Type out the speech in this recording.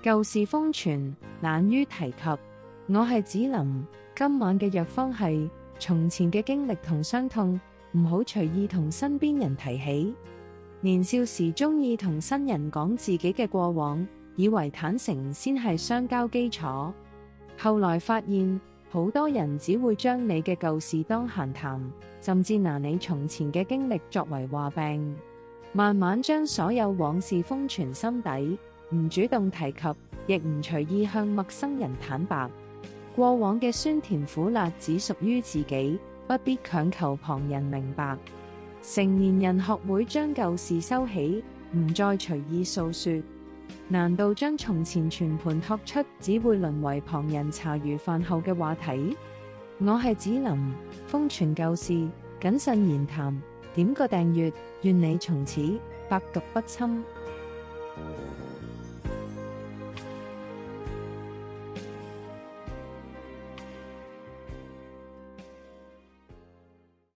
舊事瘋傳，懶於提及。我係子琳，今晚嘅藥方係從前嘅經歷同傷痛，唔好隨意同身邊人提起。年少時鍾意同新人講自己嘅過往，以為坦誠先係相交基礎。後來發現，好多人只會將你嘅舊事當閒談，甚至拿你從前嘅經歷作為話柄，慢慢將所有往事封存心底，唔主動提及，亦唔隨意向陌生人坦白。過往嘅酸甜苦辣只屬於自己，不必強求旁人明白。成年人學會將舊事收起，唔再隨意訴說。難道將從前全盤托出，只會淪為旁人茶餘飯後嘅話題？我係子琳，封存舊事，謹慎言談，點個訂閱，願你從此百毒不侵。